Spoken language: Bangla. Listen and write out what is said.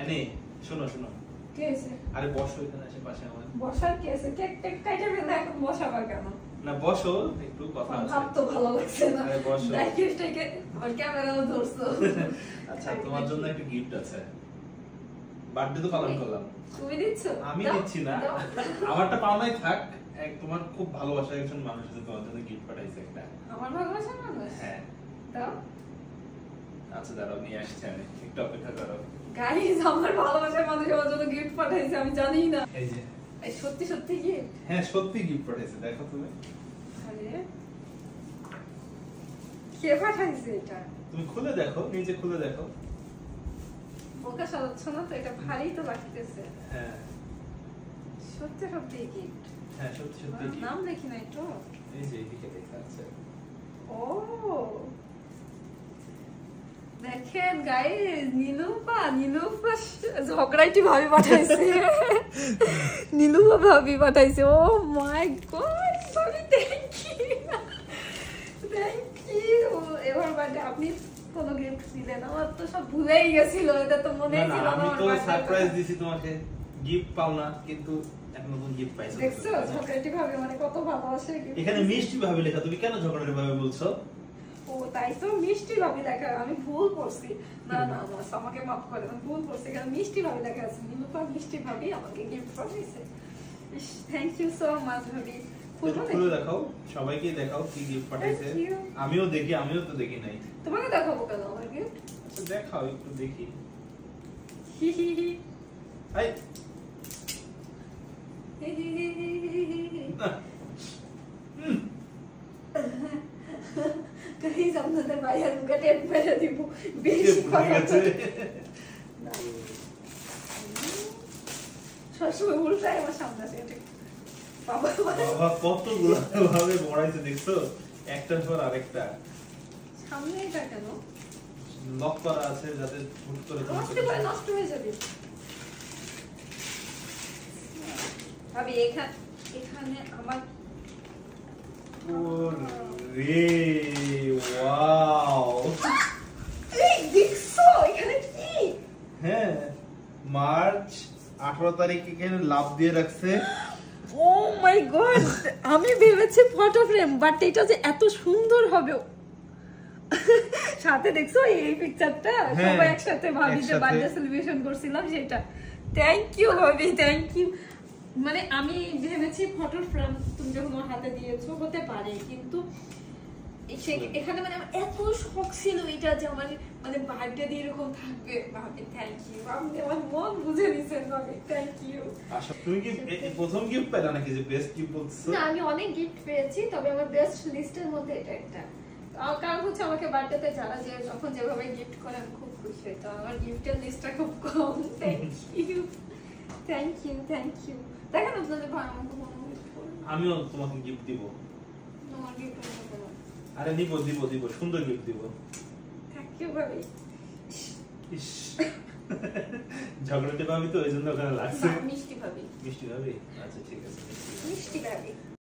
এনে শোনো শোনো কি আছে? আরে বসো এখানে এসে পাশে আমার। বসার কি আছে? কেক টেক কাইটা ফেলে এখন বসাবা কেন? না বসো একটু কথা আছে। ভাব তো ভালো লাগছে না। আরে বসো। লাইফটাকে আর ক্যামেরাও ধরছো। আচ্ছা তোমার জন্য একটা গিফট আছে। বার্থডে তো পালন করলাম। তুমি দিচ্ছ? আমি দাও, দিচ্ছি না। দাও। আমারটা পাওনাই থাক। এক তোমার খুব ভালোবাসার একজন মানুষ আছে তোমার জন্য গিফট পাঠাইছে একটা। আমার ভালোবাসার মানুষ? হ্যাঁ। দাও। আচ্ছা দাঁড়াও নিয়ে আসছি আমি। একটু অপেক্ষা করো। গাইস আমার ভালোবাসার মানুষ আমার জন্য গিফট পাঠাইছে আমি জানি না। এই যে। এই সত্যি সত্যি গিফট? হ্যাঁ সত্যি গিফট পাঠাইছে দেখো তুমি। আরে কে পাঠাইছে এটা? তুমি খুলে দেখো, নিচে খুলে দেখো। বোকা সাজাচ্ছ না তো, এটা ভারী তো লাগতেছে। হ্যাঁ। সত্যি সত্যি গিফট? হ্যাঁ সত্যি সত্যি gift। নাম দেখি নাই তো। এই যে এদিকে লেখা আছে। ও দেখেন গাইস, নীলুপা ঝগড়াইটি ভাবি পাঠাইছে। নীলুপা ভাবি পাঠাইছে। ও মাই গড ভাবি, থ্যাংক ইউ। এবার বার্থডে আপনি কোন গিফট দিলেন? আমার তো সব ভুলেই গেছিল, এটা তো মনেই না ছিল না না। আমি আমার তো birthday সারপ্রাইজ দিছি তোমাকে। গিফট পাও না কিন্তু এক নতুন গিফট পাইছো। দেখছো ঝগড়াইটি ভাবি মানে কত ভালোবাসে। এখানে মিষ্টি ভাবে লেখা, তুমি কেন ঝগড়াটে ভাবে বলছো? ও তাই তো, মিষ্টি ভাবি লেখা, আমি ভুল করছি। না না আমাকে মাফ করে, আমি ভুল করছি, কারণ মিষ্টি ভাবি লেখা আছে। নীলুপা মিষ্টি ভাবি আমাকে গিফট পাঠিয়েছে। থ্যাংক ইউ সো মাচ ভাবি। খুলে দেখাও, সবাইকে দেখাও কি গিফট পাঠিয়েছে। Thank you. আমিও দেখি, আমিও তো দেখি নাই। তোমাকে দেখাবো কেন আমার গিফট? আচ্ছা দেখাও একটু দেখি। হি হি হি আই হি হি হি হি হি হি। না। গাইস আপনাদের ভাইয়ার মুখে টেপ মেরে দিব, বেশি ভুলে গেছে। সবসময় উল্টাই আমার সামনে আসে এটা। বাবা বাবা কতগুলো ভাবে বড়াইছে দেখছো, একটার পর আরেকটা। সামনে এটা কেন? লক করা আছে যাতে হুট করে নষ্ট করে নষ্ট হয়ে যাবে। ভাবি এখানে আমার রে ওয়াও। এই দেখছো এখানে কি? হ্যাঁ মার্চ 18 তারিখে এখানে লাভ দিয়ে রাখছে। ও মাই গড, আমি ভেবেছি ফটো ফ্রেম, বাট এটা যে এত সুন্দর হবে। সাথে দেখছো এই পিকচারটা সবাই একসাথে ভাবি যে বার্থডে সেলিব্রেশন করছিলাম সেটা। থ্যাংক ইউ ভাবি, থ্যাংক ইউ। মানে আমি ভেবেছি ফটো ফ্রেম তুমি যখন আমার হাতে দিয়েছো হতে পারে, কিন্তু এখানে মানে আমার এত শখ ছিল এটা যে আমার মানে বার্থডে দিয়ে এরকম থাকবে। ভাবি থ্যাংক ইউ, আপনি আমার মন বুঝে নিছেন ভাবি, থ্যাংক ইউ। আচ্ছা তুমি কি প্রথম গিফট পেলা নাকি যে বেস্ট গিফট বলছো? না আমি অনেক গিফট পেয়েছি, তবে আমার বেস্ট লিস্টের মধ্যে এটা একটা। কারণ হচ্ছে আমাকে বার্থডেতে যারা যে যখন যেভাবে গিফট করে আমি খুব খুশি হই, তো আমার গিফটের লিস্টটা খুব কম। Thank you thank you thank you. দেখেন আপনাদের ভাই আমাকে মনে গিফট করুন। আমিও তোমাকে গিফট দিব। আমার গিফট আরে দিব দিব দিব, সুন্দর গিফট দিব। থ্যাংক ইউ ভাবি। ইস ঝগড়াটে ভাবি তো ওই জন্য ওখানে লাগছে। মিষ্টি ভাবি। মিষ্টি ভাবি, আচ্ছা ঠিক আছে মিষ্টি ভাবি।